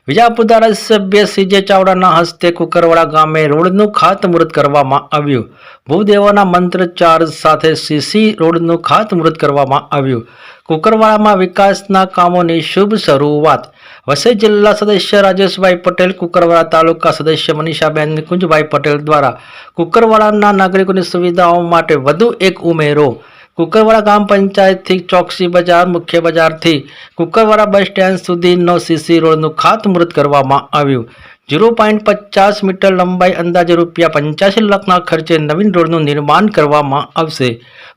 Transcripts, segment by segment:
વિજાપુર ધારાસભ્ય સીજે ચાવડાના હસ્તે કુકરવાડા ગામે રોડનું ખાતમુહૂર્ત કરવામાં આવ્યું। ભૂદેવોના મંત્રોચ્ચાર સાથે સીસી રોડનું ખાતમુહૂર્ત કરવામાં આવ્યું। કુકરવાડામાં વિકાસના કામોની શુભ શરૂઆત। વસઈ જિલ્લા સદસ્ય રાજેશભાઈ પટેલ, કુકરવાડા તાલુકા સદસ્ય મનીષાબેન નિકુંજભાઈ પટેલ દ્વારા કુકરવાડાના નાગરિકોની સુવિધાઓ માટે વધુ એક ઉમેરો। કુકરવાડા ગ્રામ પંચાયતથી ચોકસી બજાર, મુખ્ય બજારથી કુકરવાડા બસ સ્ટેન્ડ સુધીનો સીસી રોડનું ખાતમુહૂર્ત કરવામાં આવ્યું। 0.50 મીટર લંબાઈ, અંદાજે ₹85 લાખના ખર્ચે નવીન રોડનું નિર્માણ કરવામાં આવશે।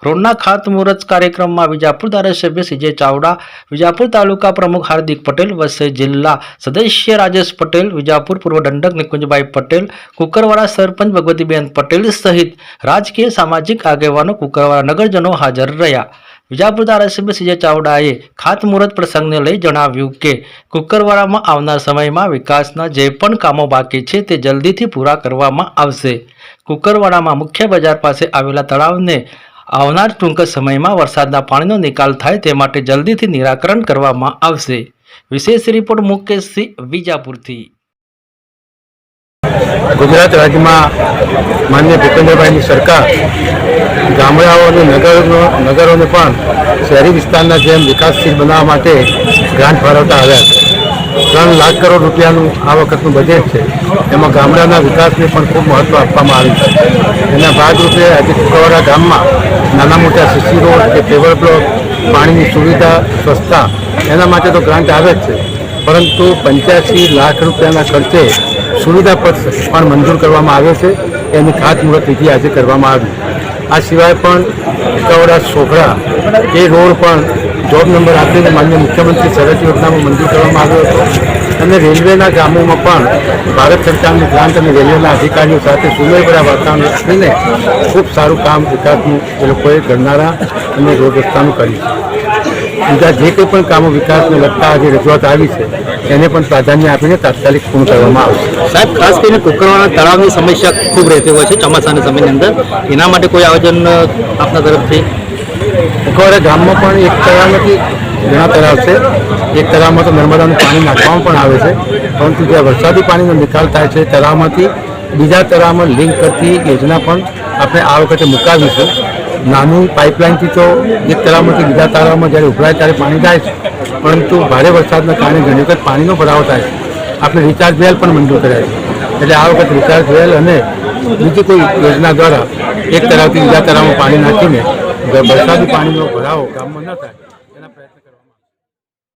રોડના ખાતમુહૂર્ત કાર્યક્રમમાં વિજાપુર ધારાસભ્ય સીજે ચાવડા, વિજાપુર તાલુકા પ્રમુખ હાર્દિક પટેલ, વસઈ જિલ્લા સદસ્ય રાજેશ પટેલ, વિજાપુર પૂર્વ દંડક નિકુંજભાઈ પટેલ, કુકરવાડા સરપંચ ભગવતીબેન પટેલ સહિત રાજકીય સામાજિક આગેવાનો, કુકરવાડા નગરજનો હાજર રહ્યા। વિજાપુર ધારાસભ્ય સીજે ચાવડાએ ખાતમુહૂર્ત પ્રસંગને લઈ જણાવ્યું કે કુકરવાડામાં આવનાર સમયમાં વિકાસના જે પણ કામો બાકી છે તે જલ્દીથી પૂરા કરવામાં આવશે। કુકરવાડામાં મુખ્ય બજાર પાસે આવેલા તળાવને આવનાર ટૂંક સમયમાં વરસાદના પાણીનો નિકાલ થાય તે માટે જલ્દીથી નિરાકરણ કરવામાં આવશે। વિશેષ રિપોર્ટ મુકેશસિંહ, વિજાપુરથી। ગુજરાત રાજ્યમાં માનનીય ભૂપેન્દ્રભાઈની સરકાર ગામડાઓ અને નગરોને પણ શહેરી વિસ્તારના જેમ વિકાસશીલ બનાવવા માટે ગ્રાન્ટ ફાળવતા આવ્યા છે। 3 લાખ કરોડ રૂપિયાનું આ વખતનું બજેટ છે। એમાં ગામડાના વિકાસને પણ ખૂબ મહત્ત્વ આપવામાં આવ્યું છે। એના ભાગરૂપે આજે કુકરવાડા ગામમાં નાના મોટા સીસી રોડ કે પેવર બ્લોક, પાણીની સુવિધા, સ્વચ્છતા એના માટે તો ગ્રાન્ટ આવે જ છે, પરંતુ 85 લાખ રૂપિયાના ખર્ચે સુવિધા પણ મંજૂર કરવામાં આવ્યો છે। એની ખાતમુહૂર્ત વિધિ આજે કરવામાં આવી। આ સિવાય પણ કુકરવાડા સોખડા એ રોડ પણ જોબ નંબર આપીને માન્ય મુખ્યમંત્રી સડક યોજનામાં મંજૂર કરવામાં આવ્યો હતો। અને રેલવેના ગામોમાં પણ ભારત સરકારની ગ્રાન્ટ અને રેલવેના અધિકારીઓ સાથે સુમેળભર્યા વાતાવરણ રાખીને ખૂબ સારું કામ વિકાસનું એ લોકોએ કરનારા અને રોડ રસ્તાનું કર્યું છે। બીજા જે કંઈ પણ કામો વિકાસને લગતા આજે રજૂઆત આવી છે એને પણ પ્રાધાન્ય આપીને તાત્કાલિક પૂર્ણ કરવામાં આવશે। સાહેબ, ખાસ કરીને કુકરવાડા તળાવની સમસ્યા ખૂબ રહેતી હોય છે ચોમાસાના સમયની અંદર, એના માટે કોઈ આયોજન આપના તરફથી? કુકરવાડા ગામમાં પણ એક તળાવ નથી, ઘણા તળાવ છે। એક તળાવમાં તો નર્મદાનું પાણી નાખવામાં પણ આવે છે, પરંતુ જ્યાં વરસાદી પાણીનો નિકાલ થાય છે તળાવમાંથી બીજા તળાવમાં લિંક કરતી યોજના પણ આપણે આ વખતે મુકાવીશું। નાની પાઇપલાઇનથી તો એક તળાવમાંથી બીજા તળાવમાં જ્યારે ઉભરાય ત્યારે પાણી જાય છે, પરંતુ ભારે વરસાદના કારણે ઘણી વખત પાણીનો ભરાવો થાય છે। આપણે રિચાર્જ વેલ પણ મંજૂર કર્યા છે, એટલે આ વખત રિચાર્જ વેલ અને બીજી કોઈ યોજના દ્વારા એક તળાવથી બીજા તળાવમાં પાણી નાખીને વરસાદી પાણીનો ભરાવો ગામમાં ન થાય એના પ્રયત્ન